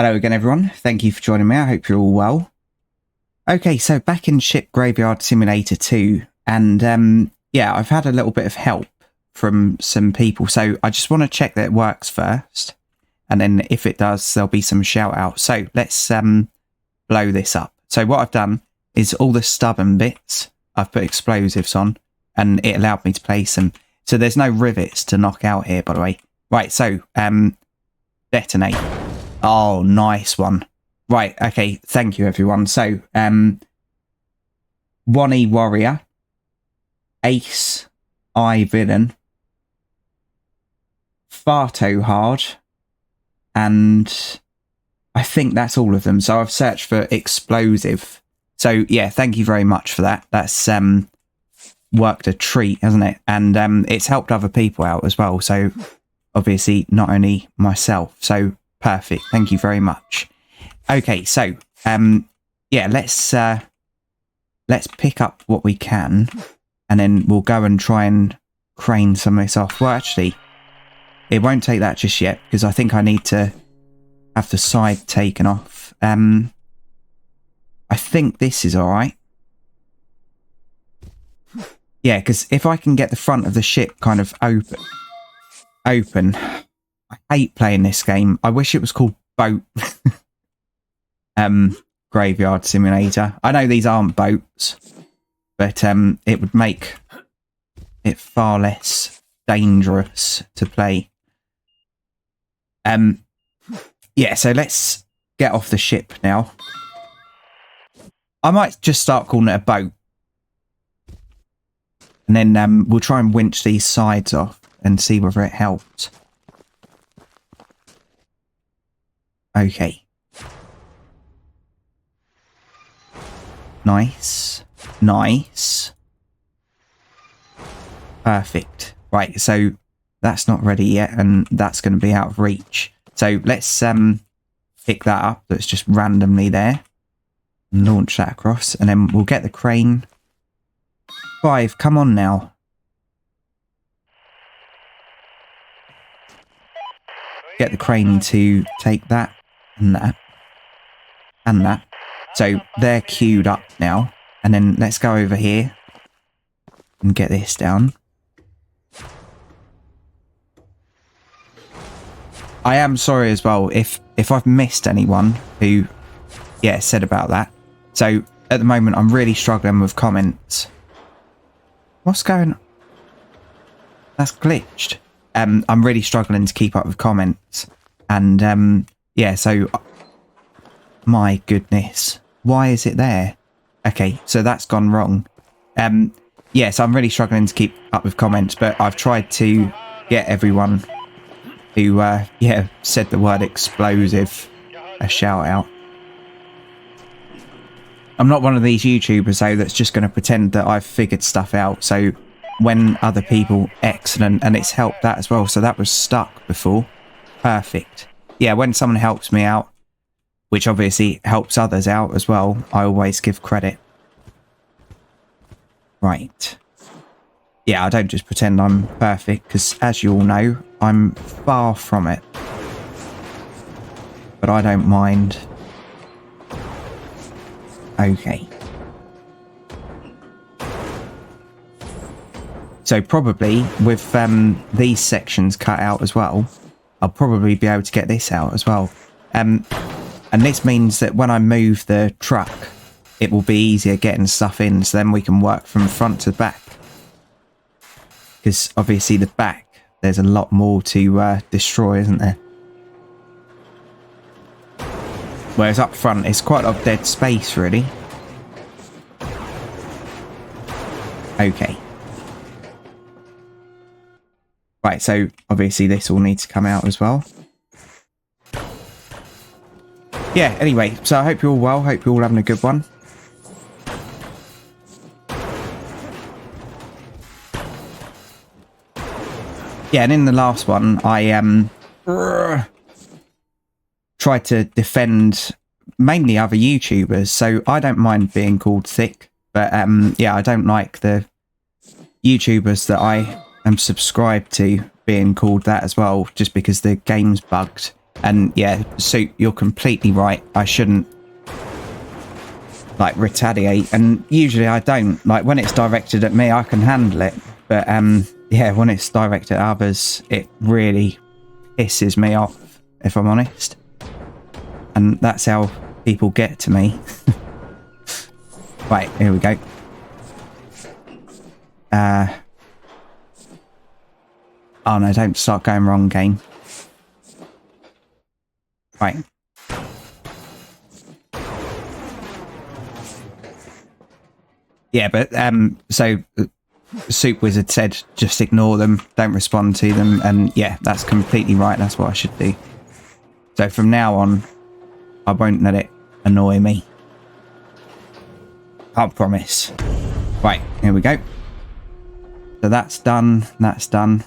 Hello again, everyone. Thank you for joining me. I hope you're all well. Okay, so back in Ship Graveyard Simulator 2, and yeah, I've had a little bit of help from some people, so I just want to check that it works first, and then if it does, there'll be some shout outs. So let's blow this up. So what I've done is all the stubborn bits, I've put explosives on, and it allowed me to place them. So there's no rivets to knock out here, by the way. Right, so detonate. Oh, nice one. Right, okay, thank you, everyone. So, 1E Warrior, Ace, I Villain, Farto Hard, and I think that's all of them. So I've searched for explosive. So, yeah, thank you very much for that. That's worked a treat, hasn't it? And it's helped other people out as well. So, obviously, not only myself. So, perfect. Thank you very much. Okay, so yeah, let's pick up what we can, and then we'll go and try and crane some of this off. Well, actually, it won't take that just yet because I think I need to have the side taken off. I think this is all right. Yeah, because if I can get the front of the ship kind of open. I hate playing this game. I wish it was called Boat Graveyard Simulator. I know these aren't boats, but it would make it far less dangerous to play. Yeah, so let's get off the ship now. I might just start calling it a boat. And then we'll try and winch these sides off and see whether it helps. Okay. Nice. Nice. Perfect. Right, so that's not ready yet, and that's going to be out of reach. So let's pick that up that's just randomly there. And launch that across, and then we'll get the crane. 5, come on now. Get the crane to take that. And that. And that. So they're queued up now. And then let's go over here. And get this down. I am sorry as well if I've missed anyone who, yeah, said about that. So at the moment I'm really struggling with comments. What's going on? That's glitched. I'm really struggling to keep up with comments. And yeah, so my goodness, why is it there? Okay, so that's gone wrong. Yeah, so I'm really struggling to keep up with comments, but I've tried to get everyone who yeah, said the word explosive a shout out. I'm not one of these YouTubers though that's just going to pretend that I've figured stuff out. So when other people, excellent, and it's helped that as well. So that was stuck before. Perfect. Yeah, when someone helps me out, which obviously helps others out as well, I always give credit. Right. Yeah, I don't just pretend I'm perfect, because as you all know, I'm far from it. But I don't mind. Okay. So probably with these sections cut out as well, I'll probably be able to get this out as well. And this means that when I move the truck, it will be easier getting stuff in, so then we can work from front to back. Because obviously the back, there's a lot more to destroy, isn't there? Whereas up front, it's quite a lot of dead space, really. Okay. Right, so obviously this all needs to come out as well. Yeah, anyway, so I hope you're all well. Hope you're all having a good one. Yeah, and in the last one, I tried to defend mainly other YouTubers, so I don't mind being called thick, but yeah, I don't like the YouTubers that I am subscribed to being called that as well, just because the game's bugged. And yeah, so you're completely right. I shouldn't like retaliate, and usually I don't. Like when it's directed at me, I can handle it. But yeah, when it's directed at others, it really pisses me off, if I'm honest. And that's how people get to me. Right, here we go. Oh no, don't start going wrong, game. Right. Yeah, but so Soup Wizard said just ignore them, don't respond to them, and yeah, that's completely right. That's what I should do. So from now on, I won't let it annoy me. I promise. Right, here we go. So that's done. That's done.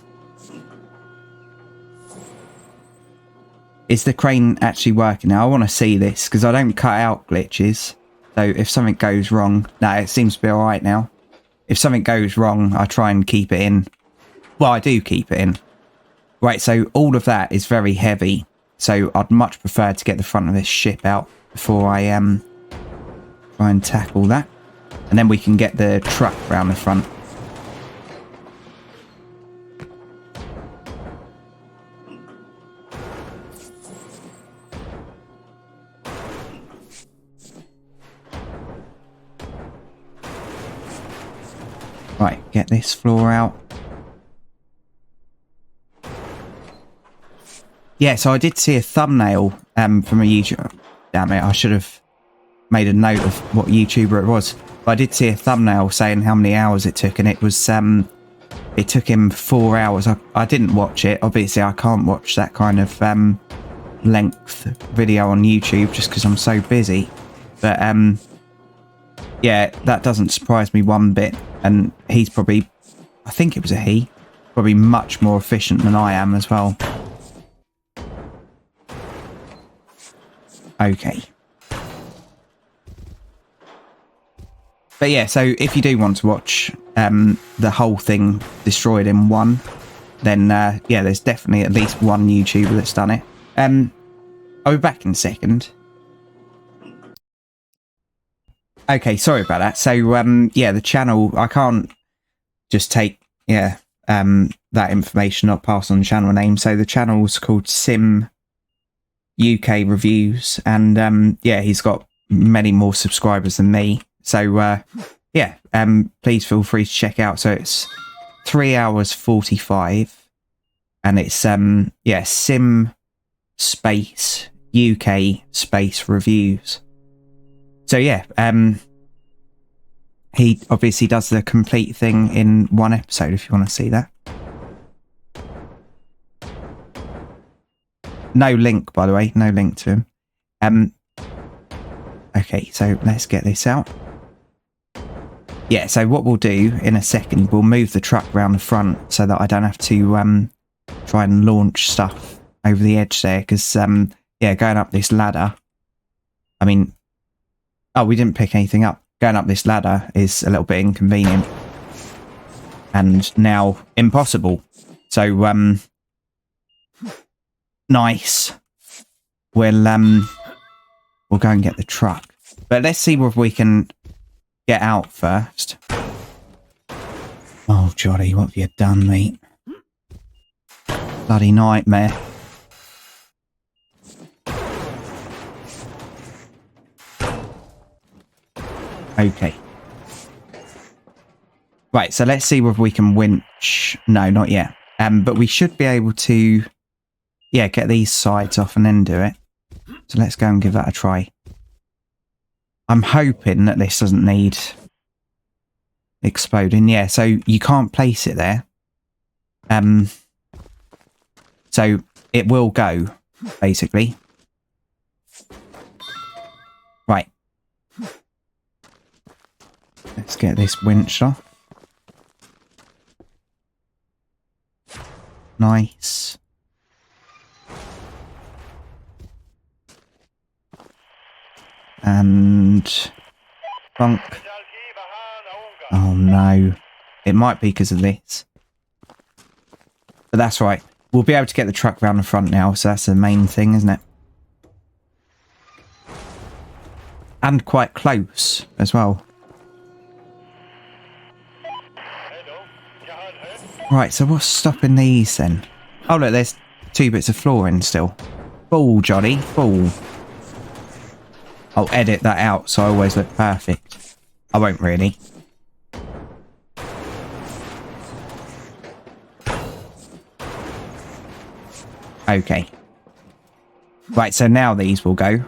Is the crane actually working now? I want to see this because I don't cut out glitches. So if something goes wrong... No, it seems to be alright now. If something goes wrong, I try and keep it in. Well, I do keep it in. Right, so all of that is very heavy. So I'd much prefer to get the front of this ship out before I try and tackle that. And then we can get the truck round the front. Right, get this floor out. Yeah, so I did see a thumbnail from a YouTuber. Damn it, I should have made a note of what YouTuber it was. But I did see a thumbnail saying how many hours it took, and it was it took him 4 hours. I didn't watch it. Obviously, I can't watch that kind of length video on YouTube just because I'm so busy. But yeah, that doesn't surprise me one bit. And he's probably, I think it was a he, probably much more efficient than I am as well. Okay. But yeah, so if you do want to watch the whole thing destroyed in one, then yeah, there's definitely at least one YouTuber that's done it. I'll be back in a second. Okay, sorry about that. So yeah, the channel, I can't just take that information, not pass on the channel name. So the channel's called Sim UK Reviews, and yeah, he's got many more subscribers than me. So yeah, please feel free to check out. So it's 3 hours 45, and it's yeah, Sim space UK space reviews. So yeah, he obviously does the complete thing in one episode if you want to see that. No link, by the way, no link to him. Okay, so let's get this out. Yeah, so what we'll do in a second, we'll move the truck around the front so that I don't have to try and launch stuff over the edge there, because yeah, going up this ladder, I mean, oh, we didn't pick anything up. Going up this ladder is a little bit inconvenient and now impossible. So nice. We'll go and get the truck, but let's see if we can get out first. Oh, Johnny, what have you done, mate? Bloody nightmare. Okay. Right, so let's see whether we can winch. No, not yet. But we should be able to, yeah, get these sides off and then do it. So let's go and give that a try. I'm hoping that this doesn't need exploding. Yeah, so you can't place it there. So it will go, basically. Right. Let's get this winch off. Nice. And bunk. Oh no. It might be because of this. But that's right. we'll be able to get the truck round the front now, so that's the main thing, isn't it? And quite close as well. Right, so what's stopping these then? Oh look, there's 2 bits of flooring still. Full, Johnny, full. I'll edit that out so I always look perfect. I won't really. Okay. Right, so now these will go.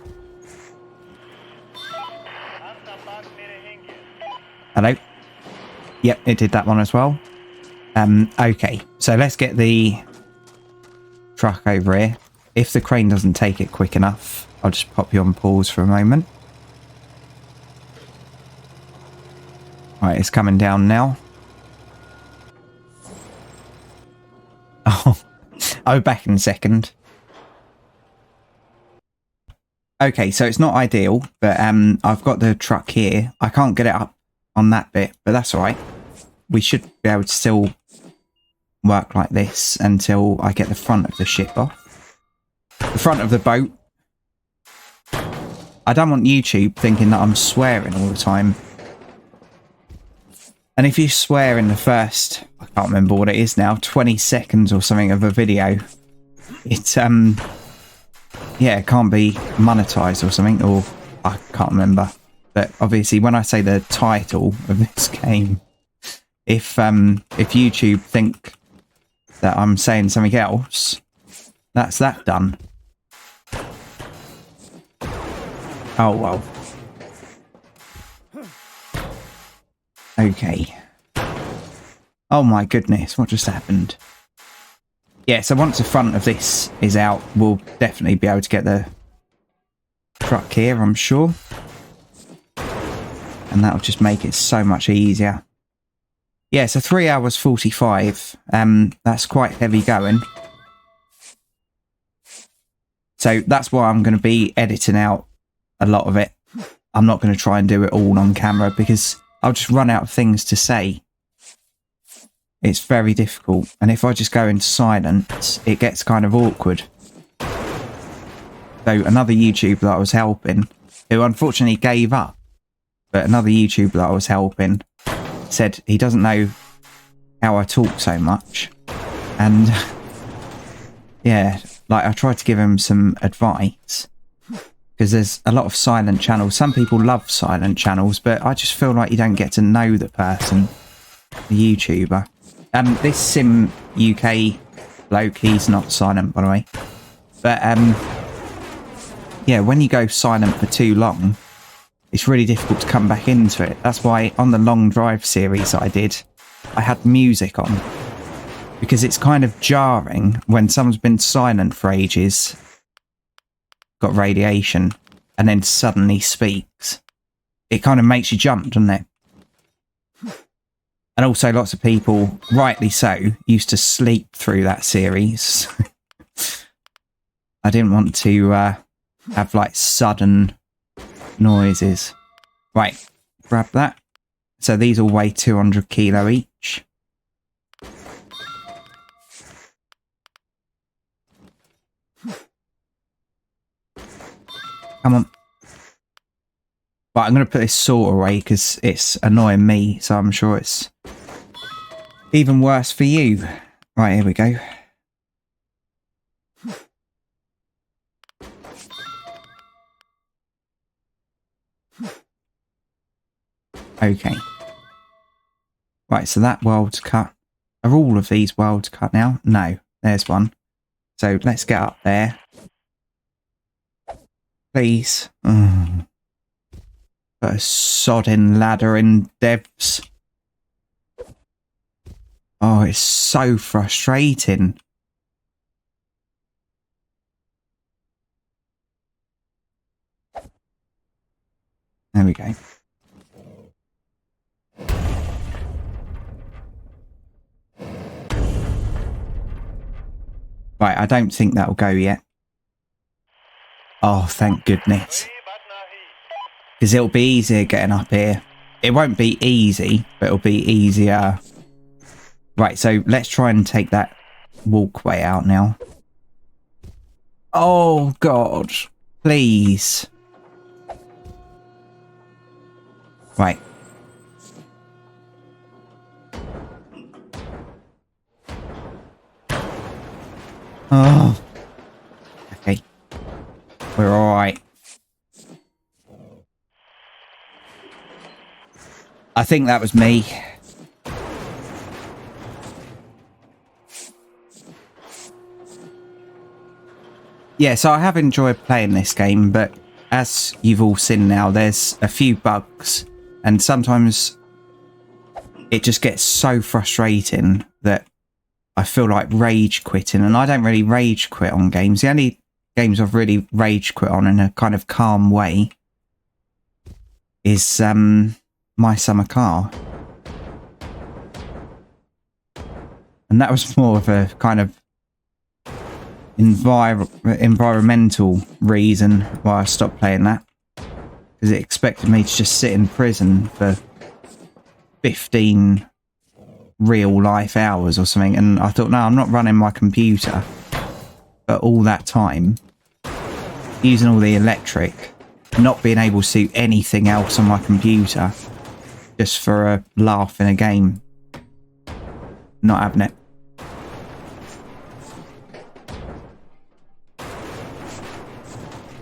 Hello? Yep, it did that one as well. Okay, so let's get the truck over here. If the crane doesn't take it quick enough, I'll just pop you on pause for a moment. Right, it's coming down now. Oh, I'll be back in a second. Okay, so it's not ideal, but I've got the truck here. I can't get it up on that bit, but that's all right. We should be able to still work like this until I get the front of the ship off. The front of the boat. I don't want YouTube thinking that I'm swearing all the time. And if you swear in the first, I can't remember what it is now, 20 seconds or something of a video, it's, yeah, it can't be monetized or something, or I can't remember. But obviously when I say the title of this game, if YouTube think that I'm saying something else, that's that done. Oh well. Okay. Oh my goodness, what just happened? Yeah, so once the front of this is out, we'll definitely be able to get the truck here, I'm sure. And that'll just make it so much easier. Yeah, so 3 hours 45. That's quite heavy going. So that's why I'm going to be editing out a lot of it. I'm not going to try and do it all on camera because I'll just run out of things to say. It's very difficult. And if I just go into silence, it gets kind of awkward. So another YouTuber that I was helping, who unfortunately gave up, but another YouTuber that I was helping said he doesn't know how I talk so much. And yeah, like I tried to give him some advice because there's a lot of silent channels. Some people love silent channels, but I just feel like you don't get to know the person, the YouTuber. This Sim UK bloke, he's not silent, by the way. But yeah, when you go silent for too long, it's really difficult to come back into it. That's why on the long drive series I did, I had music on. Because it's kind of jarring when someone's been silent for ages, got radiation, and then suddenly speaks. It kind of makes you jump, doesn't it? And also lots of people, rightly so, used to sleep through that series. I didn't want to have like sudden noises. Right, grab that. So these all weigh 200 kilo each. Come on. Right, I'm going to put this saw away because it's annoying me, so I'm sure it's even worse for you. Right, here we go. Okay. Right, so that weld's cut. Are all of these welds cut now? No, there's one. So let's get up there. Please. Put a sodding ladder in, Debs. Oh, it's so frustrating. There we go. Right, I don't think that'll go yet. Oh, thank goodness. Because it'll be easier getting up here. It won't be easy, but it'll be easier. Right, so let's try and take that walkway out now. Oh, God. Please. Right. Oh. Okay. We're alright. I think that was me. Yeah, so I have enjoyed playing this game, but as you've all seen now, there's a few bugs, and sometimes it just gets so frustrating that I feel like rage quitting, and I don't really rage quit on games. The only games I've really rage quit on in a kind of calm way is My Summer Car. And that was more of a kind of environmental reason why I stopped playing that, because it expected me to just sit in prison for 15 real life hours or something, and I thought, no, I'm not running my computer for all that time, using all the electric, not being able to see anything else on my computer just for a laugh in a game. Not having it.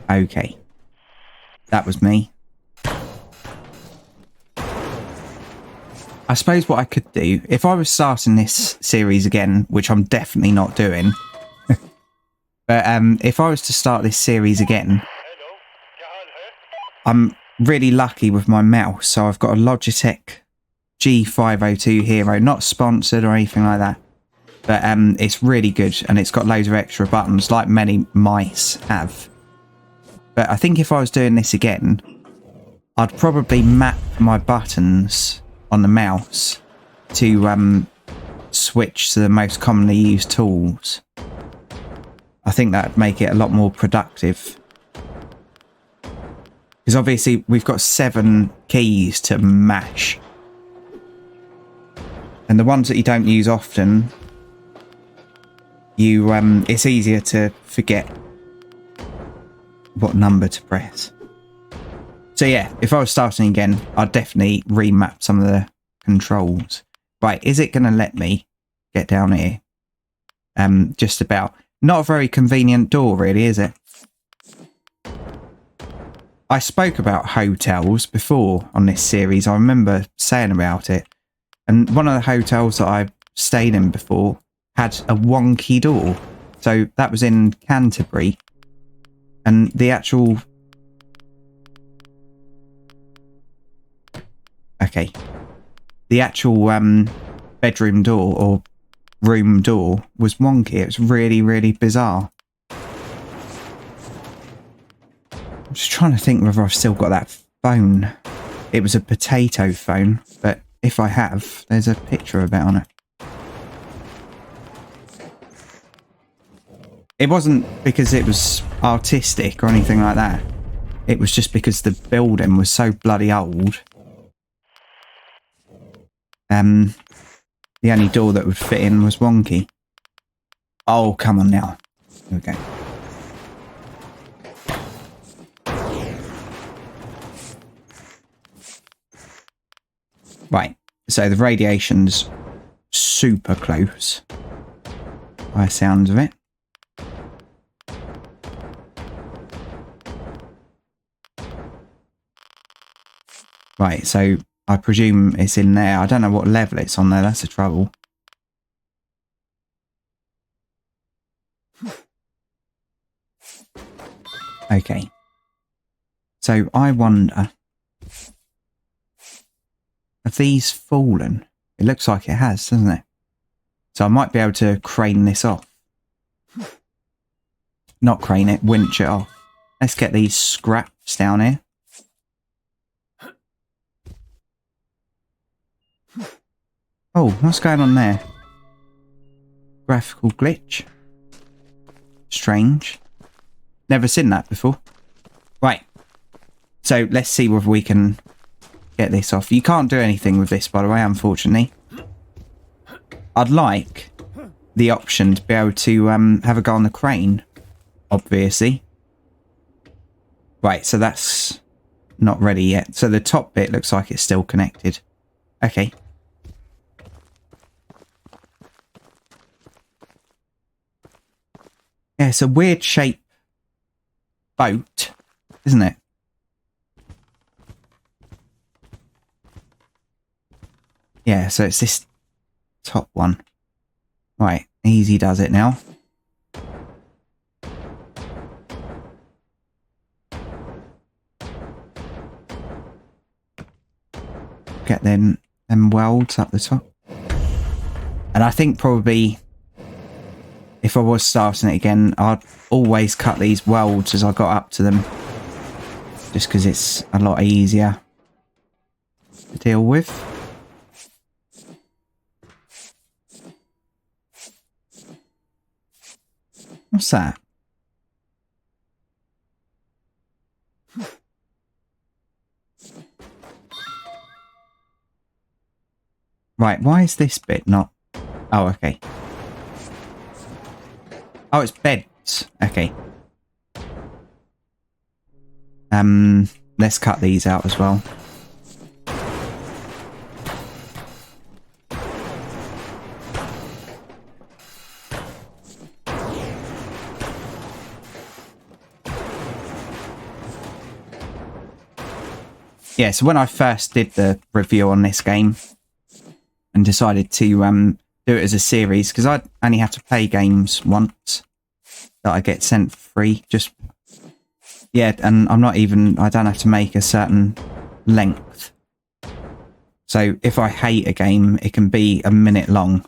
Okay. That was me. I suppose what I could do, if I was starting this series again, which I'm definitely not doing, but if I was to start this series again, I'm really lucky with my mouse, so I've got a Logitech G502 Hero, not sponsored or anything like that, but it's really good, and it's got loads of extra buttons, like many mice have. But I think if I was doing this again, I'd probably map my buttons on the mouse to switch to the most commonly used tools. I think that'd make it a lot more productive. Because obviously we've got 7 keys to mash. And the ones that you don't use often, it's easier to forget what number to press. So yeah, if I was starting again, I'd definitely remap some of the controls. Right, is it going to let me get down here? Just about. Not a very convenient door, really, is it? I spoke about hotels before on this series. I remember saying about it. And one of the hotels that I stayed in before had a wonky door. So that was in Canterbury. And the actual... Okay. The actual bedroom door or room door was wonky. It was really, really bizarre. I'm just trying to think whether I've still got that phone. It was a potato phone, but if I have, there's a picture of it on it. It wasn't because it was artistic or anything like that. It was just because the building was so bloody old. The only door that would fit in was wonky. Oh, come on now. Here we go. Right, so the radiation's super close, by the sounds of it. Right, so I presume it's in there. I don't know what level it's on there, that's the trouble. Okay. So I wonder... have these fallen? It looks like it has, doesn't it? So I might be able to crane this off. Not crane it, winch it off. Let's get these scraps down here. Oh, what's going on there? Graphical glitch. Strange. Never seen that before. Right. So let's see whether we can get this off. You can't do anything with this, by the way, unfortunately. I'd like the option to be able to have a go on the crane, obviously. Right, so that's not ready yet. So the top bit looks like it's still connected. Okay. Yeah, it's a weird shape boat, isn't it? Yeah, so it's this top one. Right, easy does it now. Get them welds up the top. And I think probably if I was starting it again, I'd always cut these welds as I got up to them. Just because it's a lot easier to deal with. What's that? Right, why is this bit not... Oh, okay. Oh, it's beds. Okay. Let's cut these out as well. Yeah, so when I first did the review on this game and decided to do it as a series, because I only have to play games once that I get sent for free, just... Yeah, and I'm not even... I don't have to make a certain length. So if I hate a game, it can be a minute long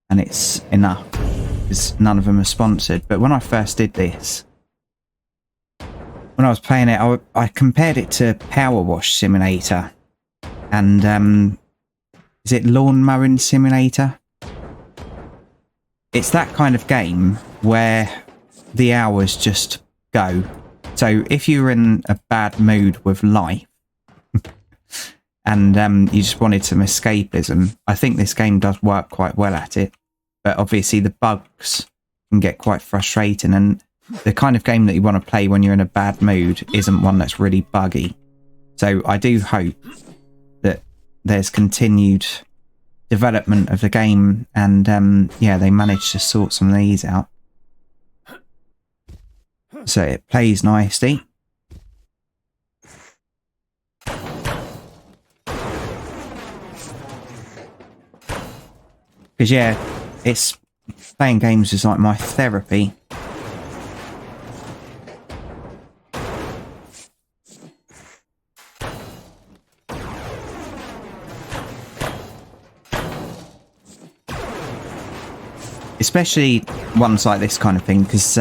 and it's enough, because none of them are sponsored. But when I first did this, when I was playing it, I compared it to Power Wash Simulator and is it Lawn Mowing Simulator? It's that kind of game where the hours just go. So if you're in a bad mood with life and you just wanted some escapism, I think this game does work quite well at it. But obviously the bugs can get quite frustrating, and the kind of game that you want to play when you're in a bad mood isn't one that's really buggy. So I do hope that there's continued development of the game and yeah, they managed to sort some of these out. So it plays nicely. Because yeah, it's playing games is like my therapy. Especially ones like this kind of thing, because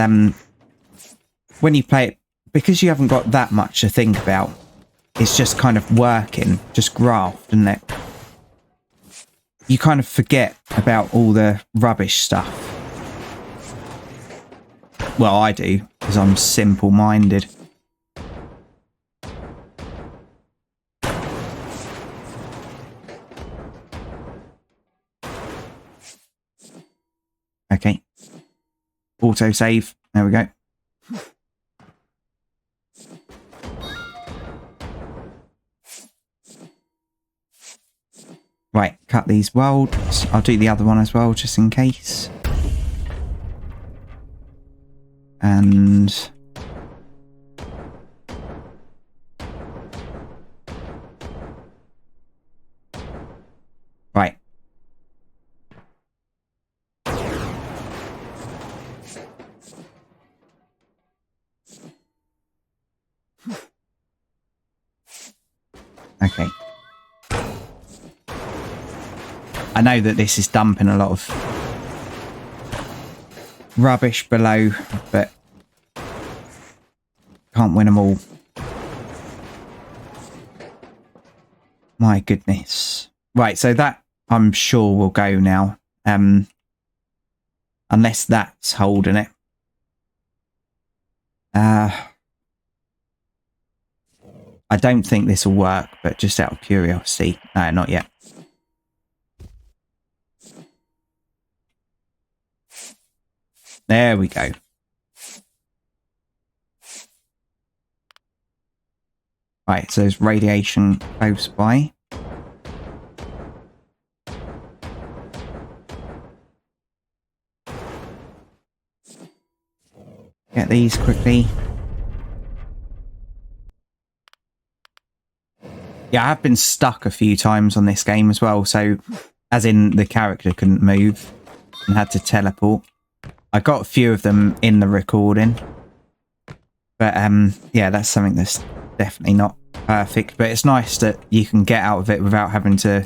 when you play it, because you haven't got that much to think about, it's just kind of working, just graft, isn't it? You kind of forget about all the rubbish stuff. Well, I do, because I'm simple-minded. Okay. Autosave. There we go. Right, cut these welds. I'll do the other one as well, just in case. And... right. Okay. I know that this is dumping a lot of rubbish below, but can't win them all. My goodness. Right, so that I'm sure will go now. Unless that's holding it. I don't think this will work, but just out of curiosity. No, not yet. There we go. Right, so there's radiation close by. Get these quickly. Yeah, I have been stuck a few times on this game as well. So, as in the character couldn't move and had to teleport. I got a few of them in the recording. But, yeah, that's something that's definitely not perfect. But it's nice that you can get out of it without having to,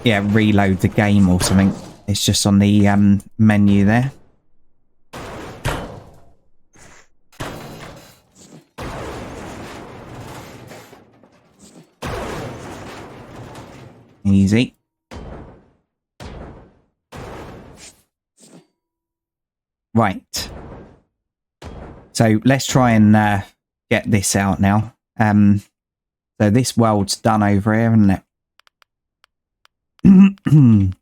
yeah, reload the game or something. It's just on the menu there. Easy. Right. So let's try and get this out now. So this world's done over here, isn't it?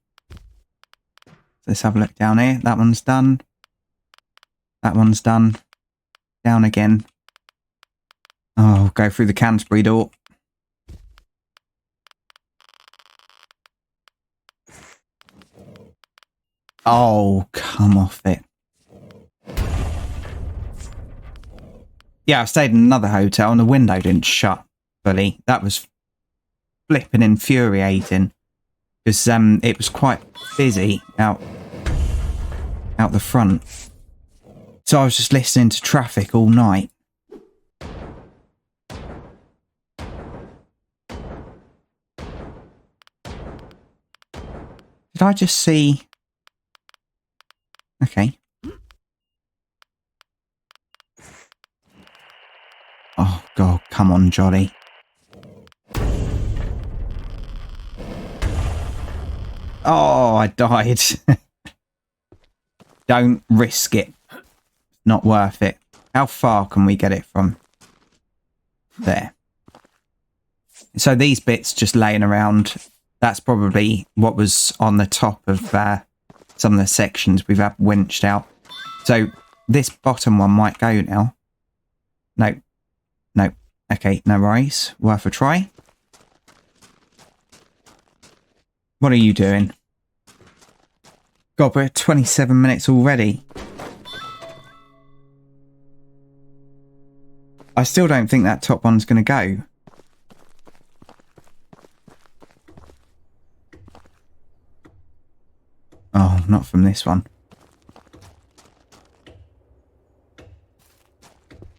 Let's have a look down here. That one's done. That one's done. Down again. Oh, go through the Canterbury door. Oh, come off it. Yeah, I stayed in another hotel and the window didn't shut fully. That was flipping infuriating. Because it was quite busy out the front. So I was just listening to traffic all night. Did I just see... Okay. Oh, God, come on, Jolly. Oh, I died. Don't risk it. Not worth it. How far can we get it from? There. So these bits just laying around, that's probably what was on the top of some of the sections we've had winched out. So this bottom one might go now. No. No. Okay, no worries. Worth a try. What are you doing? God, we're at 27 minutes already. I still don't think that top one's going to go. Oh, not from this one.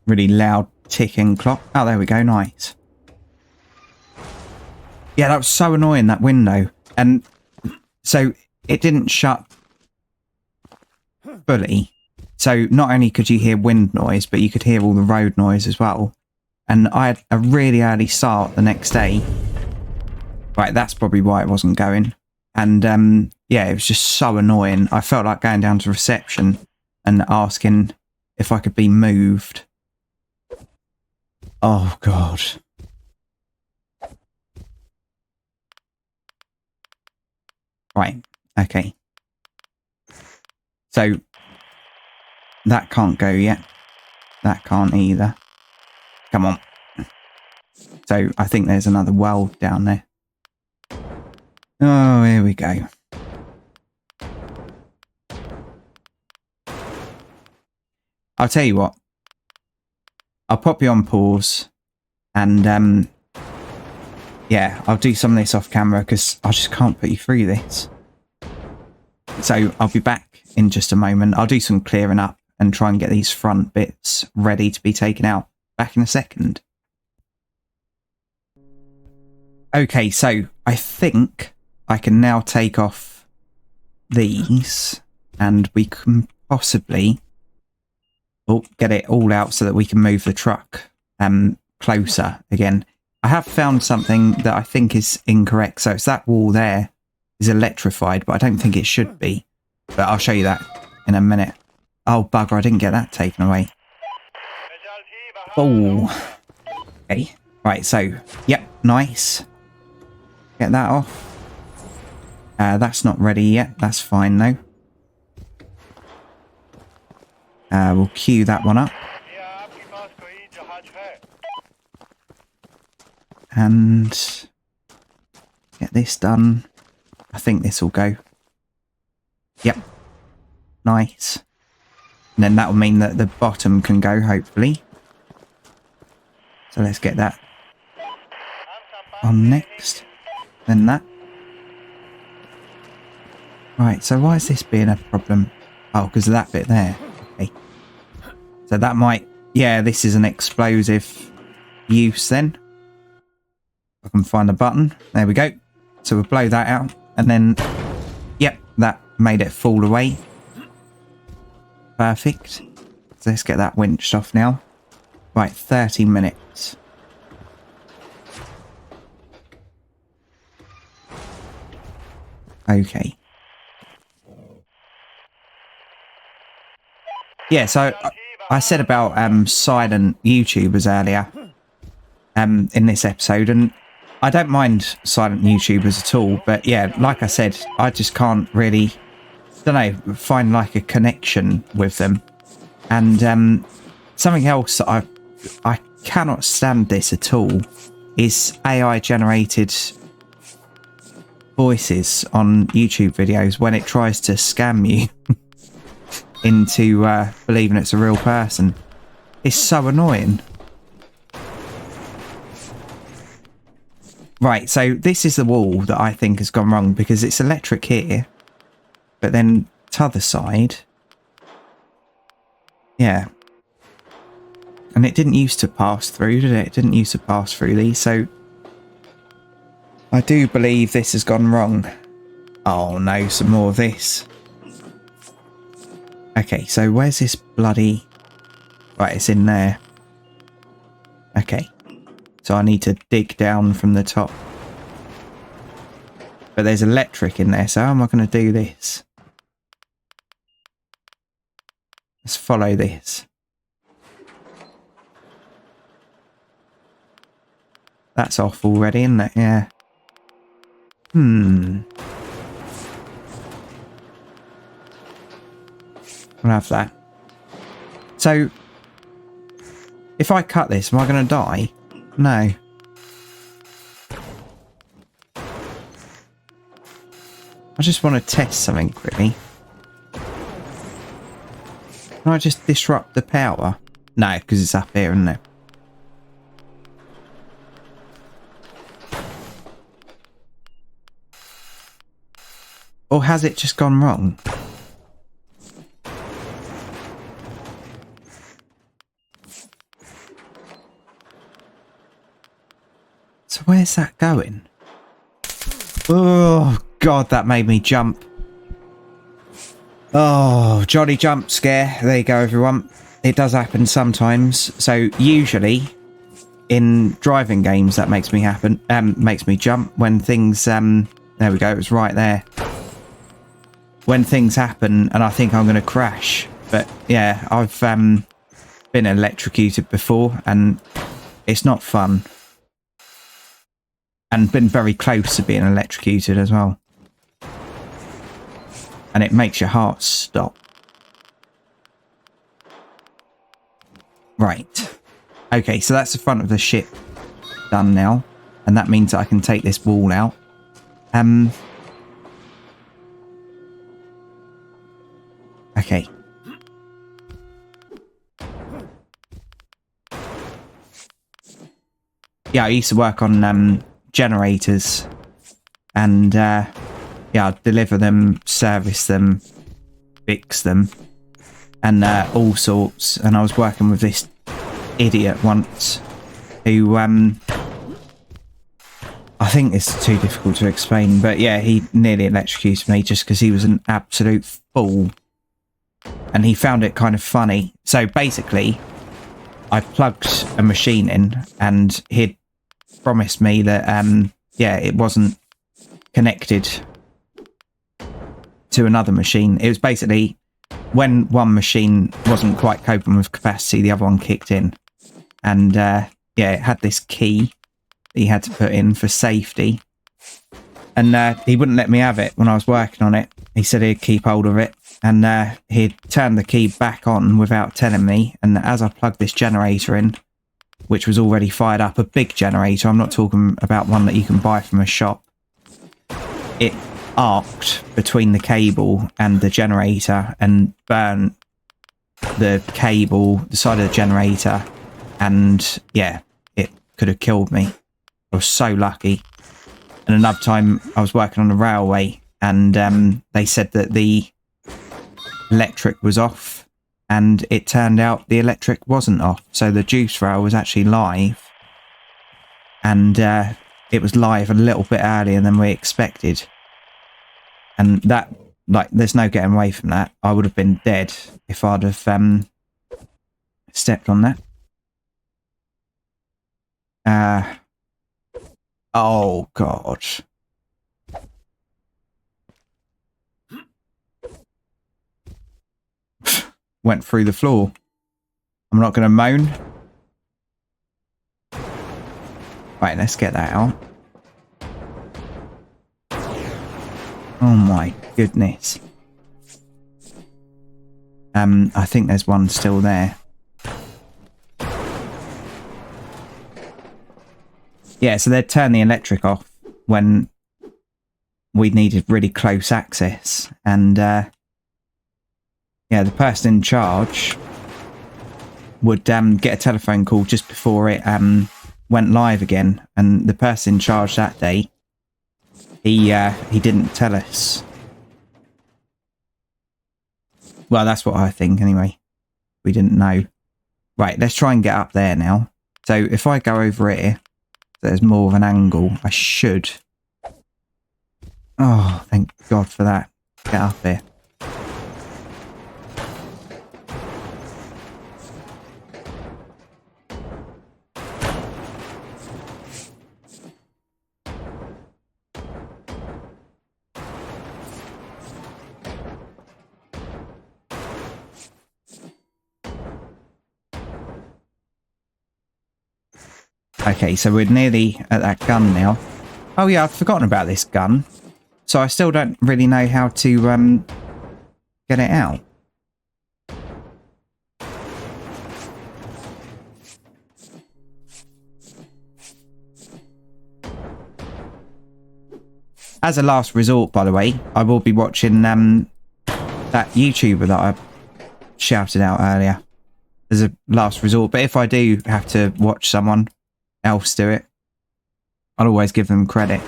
Really loud ticking clock. Oh, there we go. Nice. Yeah, that was so annoying, that window. And so it didn't shut fully. So not only could you hear wind noise, but you could hear all the road noise as well. And I had a really early start the next day. Right, that's probably why it wasn't going. And yeah, it was just so annoying. I felt like going down to reception and asking if I could be moved. Oh, God. Right, okay. So, that can't go yet. That can't either. Come on. So, I think there's another well down there. Oh, here we go. I'll tell you what. I'll pop you on pause. And, yeah, I'll do some of this off camera because I just can't put you through this. So, I'll be back in just a moment. I'll do some clearing up and try and get these front bits ready to be taken out. Back in a second. Okay, so I think I can now take off these and we can possibly get it all out so that we can move the truck closer again. I have found something that I think is incorrect. So it's that wall there is electrified, but I don't think it should be. But I'll show you that in a minute. Oh, bugger, I didn't get that taken away. Oh. Okay. Right, so, yep, nice. Get that off. That's not ready yet. That's fine, though. We'll queue that one up. And get this done. I think this will go. Yep. Nice. And then that will mean that the bottom can go, hopefully. So let's get that on next. Then that. Right, so why is this being a problem? Oh, because of that bit there. Okay. So that might... Yeah, this is an explosive use then. I can find the button. There we go. So we'll blow that out. And then... Yep, that made it fall away. Perfect. So let's get that winched off now. Right, 30 minutes. Okay. Yeah, so I said about silent YouTubers earlier in this episode, and I don't mind silent YouTubers at all, but yeah, like I said, I just can't really, don't know, find like a connection with them. And something else that I cannot stand this at all is AI generated voices on YouTube videos when it tries to scam you into believing it's a real person. It's so annoying. Right, so this is the wall that I think has gone wrong because it's electric here, but then to other side, yeah. And it didn't used to pass through, did it? It didn't used to pass through these, so I do believe this has gone wrong. Oh no, some more of this. Okay, so where's this bloody... Right, it's in there. Okay. So I need to dig down from the top. But there's electric in there, so how am I going to do this? Let's follow this. That's off already, isn't it? Yeah. I'll have that. So, if I cut this, am I going to die? No. I just want to test something quickly. Can I just disrupt the power? No, because it's up here, isn't it? Or has it just gone wrong? So where's that going? Oh, God, that made me jump. Oh, jolly jump scare. There you go, everyone. It does happen sometimes. So usually in driving games, that makes me makes me jump when things, there we go, it was right there. When things happen and I think I'm going to crash. But yeah, I've been electrocuted before and it's not fun. And been very close to being electrocuted as well. And it makes your heart stop. Right. Okay, so that's the front of the ship done now. And that means I can take this wall out. Okay. Yeah, I used to work on generators and yeah, I'd deliver them, service them, fix them and all sorts. And I was working with this idiot once who I think it's too difficult to explain, but yeah, he nearly electrocuted me just because he was an absolute fool and he found it kind of funny. So basically I plugged a machine in and he'd promised me that yeah, it wasn't connected to another machine. It was basically when one machine wasn't quite coping with capacity, the other one kicked in. And yeah, it had this key that he had to put in for safety. And he wouldn't let me have it when I was working on it. He said he'd keep hold of it. and he turned the key back on without telling me. And as I plugged this generator in, which was already fired up, a big generator, I'm not talking about one that you can buy from a shop, it arced between the cable and the generator and burnt the cable, the side of the generator, and yeah, it could have killed me. I was so lucky. And another time I was working on the railway, and they said that the electric was off, and it turned out the electric wasn't off, so the juice rail was actually live, and it was live a little bit earlier than we expected. And that, like, there's no getting away from that. I would have been dead if I'd have stepped on that. Oh god. Went through the floor. I'm not going to moan. Right, let's get that out. Oh my goodness. I think there's one still there. Yeah, so they'd turn the electric off when we needed really close access. And yeah, the person in charge would get a telephone call just before it went live again. And the person in charge that day, he didn't tell us. Well, that's what I think anyway. We didn't know. Right, let's try and get up there now. So if I go over here, there's more of an angle. I should. Oh, thank God for that. Get up here. Okay, so we're nearly at that gun now. Oh yeah, I've forgotten about this gun. So I still don't really know how to get it out. As a last resort, by the way, I will be watching that YouTuber that I shouted out earlier as a last resort. But if I do have to watch someone else do it, I'll always give them credit.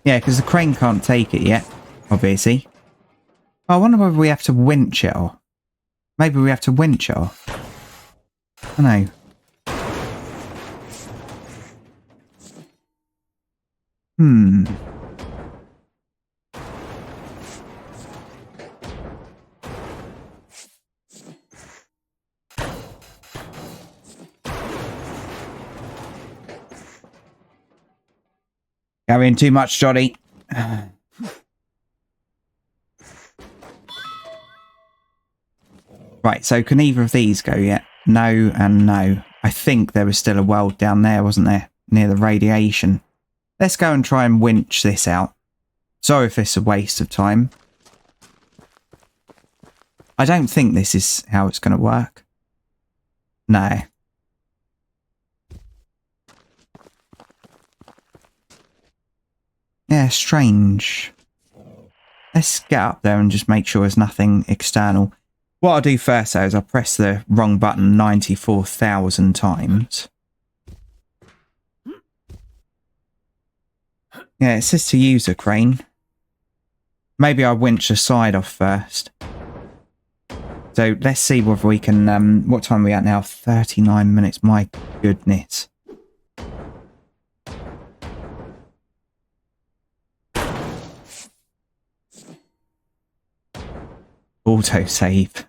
Yeah, because the crane can't take it yet, obviously. Oh, I wonder whether we have to winch it off. Maybe we have to winch it off. I don't know. Carrying too much, Johnny. Right, so can either of these go yet? No and no. I think there was still a weld down there, wasn't there? Near the radiation. Let's go and try and winch this out. Sorry if it's a waste of time. I don't think this is how it's going to work. No. Yeah, strange. Let's get up there and just make sure there's nothing external. What I'll do first, though, is I'll press the wrong button 94,000 times. Yeah, it says to use a crane. Maybe I'll winch the side off first. So let's see whether we can... what time are we at now? 39 minutes. My goodness. Autosave.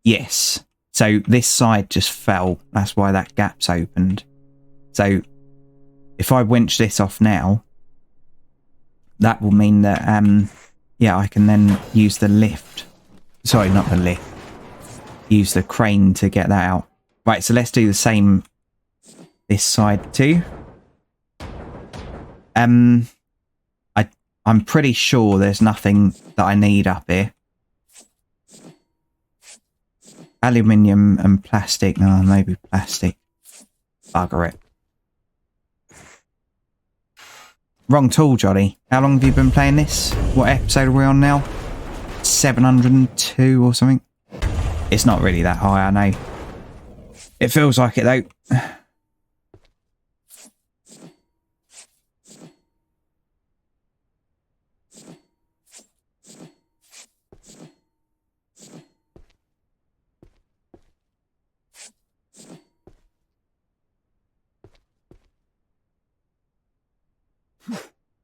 Yes. So this side just fell. That's why that gap's opened. So if I winch this off now, that will mean that yeah, I can then use the lift. Sorry, not the lift. Use the crane to get that out. Right, so let's do the same this side too. I'm pretty sure there's nothing that I need up here. Aluminium and plastic. No, maybe plastic. Bugger it. Wrong tool, Johnny. How long have you been playing this? What episode are we on now? 702 or something? It's not really that high, I know. It feels like it though.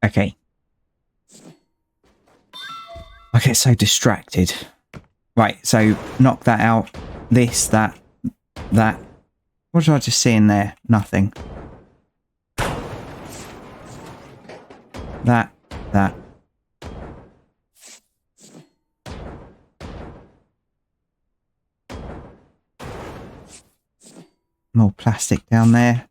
Okay. I get so distracted. Right, so knock that out. This, that. What did I just see in there? Nothing. That. More plastic down there.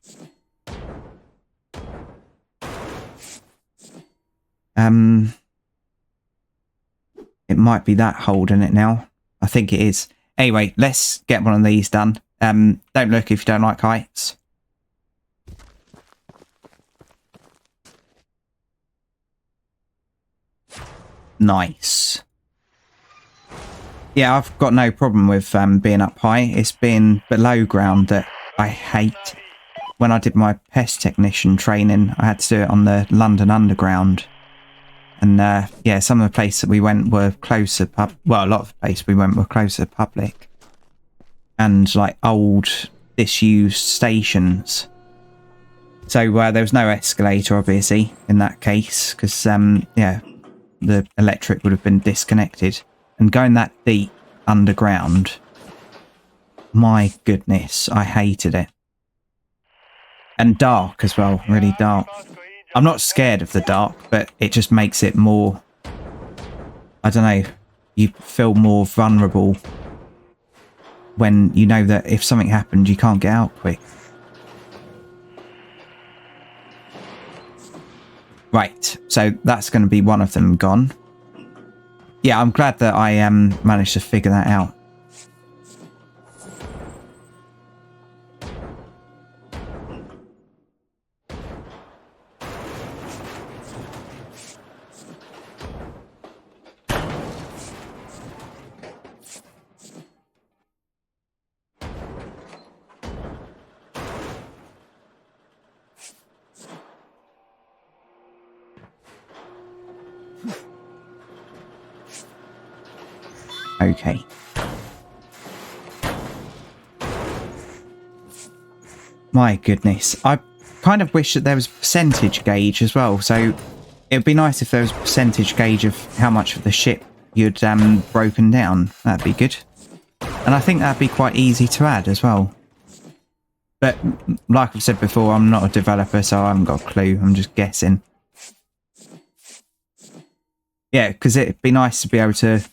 It might be that holding it now. I think it is. Anyway, let's get one of these done. Don't look if you don't like heights. Nice. Yeah, I've got no problem with being up high. It's being below ground that I hate. When I did my pest technician training, I had to do it on the London Underground. And yeah, some of the places that we went were closer, well, a lot of the places we went were closer to public. And like old, disused stations. So there was no escalator, obviously, in that case, because, yeah, the electric would have been disconnected. And going that deep underground, my goodness, I hated it. And dark as well, really dark. I'm not scared of the dark, but it just makes it more, I don't know, you feel more vulnerable when you know that if something happened, you can't get out quick. Right, so that's going to be one of them gone. Yeah, I'm glad that I managed to figure that out. Okay. My goodness. I kind of wish that there was a percentage gauge as well. So it would be nice if there was a percentage gauge of how much of the ship you'd broken down. That'd be good. And I think that'd be quite easy to add as well. But like I've said before, I'm not a developer, so I haven't got a clue. I'm just guessing. Yeah, because it'd be nice to be able to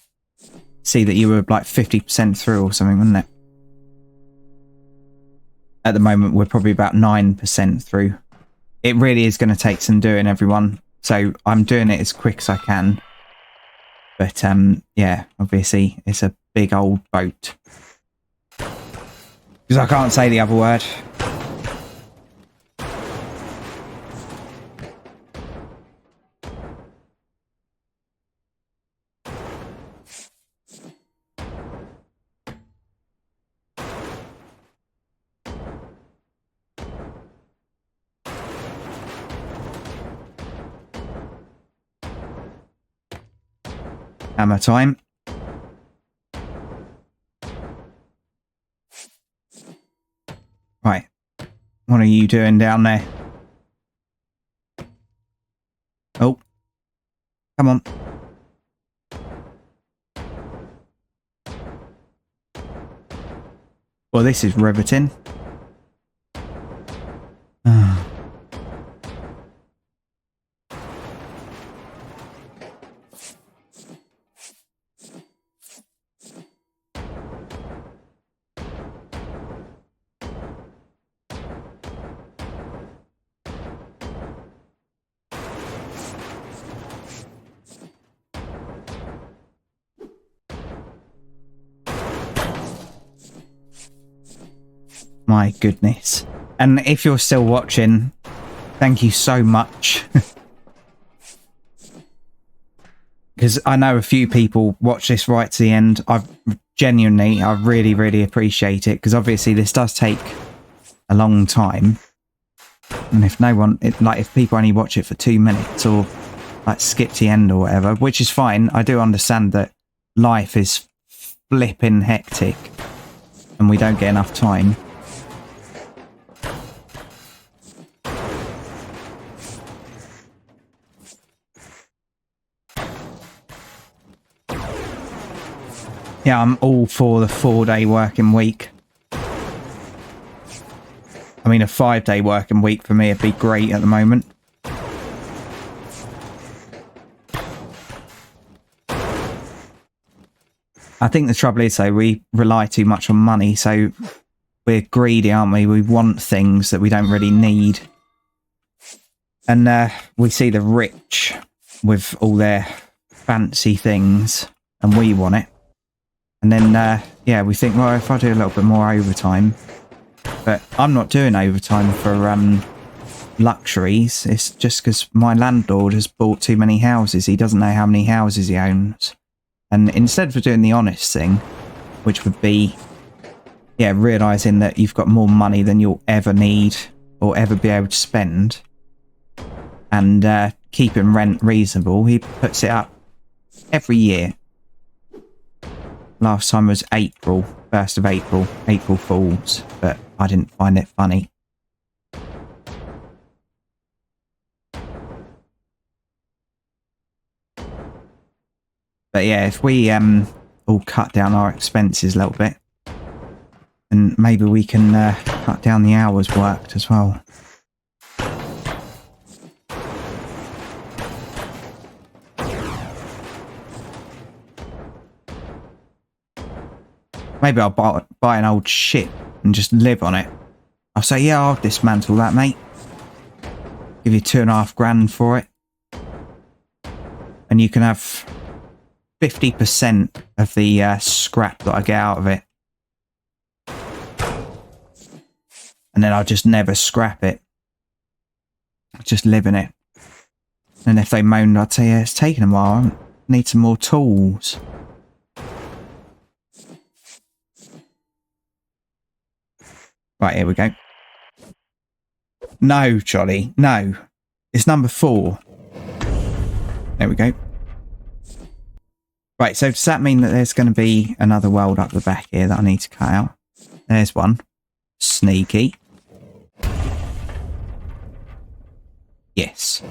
see that you were like 50% through or something, wouldn't it? At the moment, we're probably about 9% through. It really is going to take some doing, everyone. So I'm doing it as quick as I can. But yeah, obviously, it's a big old boat. Because I can't say the other word. Hammer time. Right. What are you doing down there? Oh. Come on. Well, this is riveting. My goodness. And if you're still watching, thank you so much. Because I know a few people watch this right to the end. I really, really appreciate it. Because obviously this does take a long time. And if if people only watch it for 2 minutes or like skip to the end or whatever, which is fine. I do understand that life is flipping hectic and we don't get enough time. Yeah, I'm all for the 4-day working week. I mean, a 5-day working week for me would be great at the moment. I think the trouble is, though, we rely too much on money, so we're greedy, aren't we? We want things that we don't really need. And we see the rich with all their fancy things, and we want it. And then, yeah, we think, well, if I do a little bit more overtime... But I'm not doing overtime for luxuries. It's just because my landlord has bought too many houses. He doesn't know how many houses he owns. And instead of doing the honest thing, which would be, yeah, realising that you've got more money than you'll ever need or ever be able to spend, and keeping rent reasonable, he puts it up every year. Last time was April, 1st of April, April Fools, but I didn't find it funny. But yeah, if we all cut down our expenses a little bit, and maybe we can cut down the hours worked as well. Maybe I'll buy an old ship and just live on it. I'll say, yeah, I'll dismantle that, mate. Give you 2.5 grand for it. And you can have 50% of the scrap that I get out of it. And then I'll just never scrap it. I'll just live in it. And if they moan, I'd say, yeah, it's taken a while. I need some more tools. Right, here we go. No, Jolly, no. It's number 4. There we go. Right, so does that mean that there's going to be another weld up the back here that I need to cut out? There's one. Sneaky. Yes.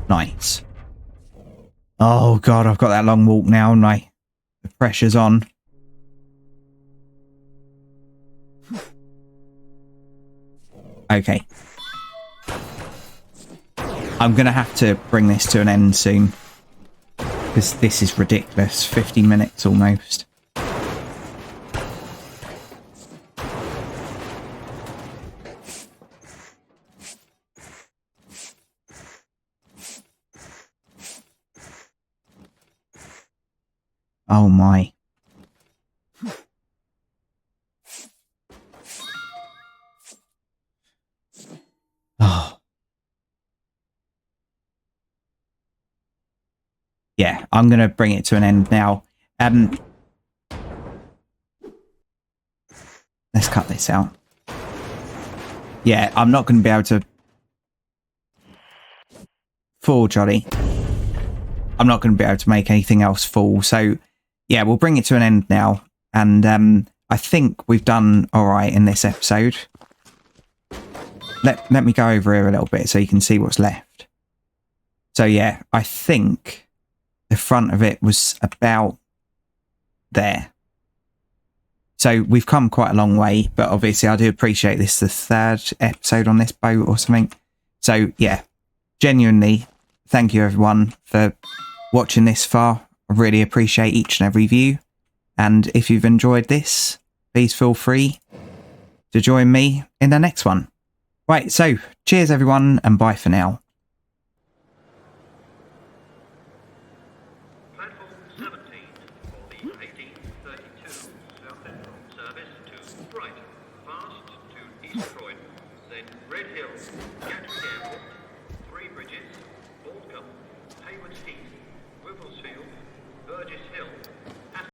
Nice. Oh, God, I've got that long walk now, haven't I? The pressure's on. Okay. I'm going to have to bring this to an end soon. Because this is ridiculous. 50 minutes almost. Oh my. Oh. Yeah, I'm going to bring it to an end now. Let's cut this out. Yeah, I'm not going to be able to... Fall, Jolly. I'm not going to be able to make anything else fall. So, yeah, we'll bring it to an end now. And I think we've done all right in this episode. Let me go over here a little bit so you can see what's left. So, yeah, I think the front of it was about there. So we've come quite a long way, but obviously I do appreciate this is the 3rd episode on this boat or something. So, yeah, genuinely, thank you everyone for watching this far. I really appreciate each and every view. And if you've enjoyed this, please feel free to join me in the next one. Right, so cheers everyone and bye for now. Platform 17 for the 1832 South Central service to Brighton. Fast East Croydon, then Red Hill, Gatwick Airport, Three Bridges, Aldcombe, Haywards Heath, Wivelsfield, Burgess Hill,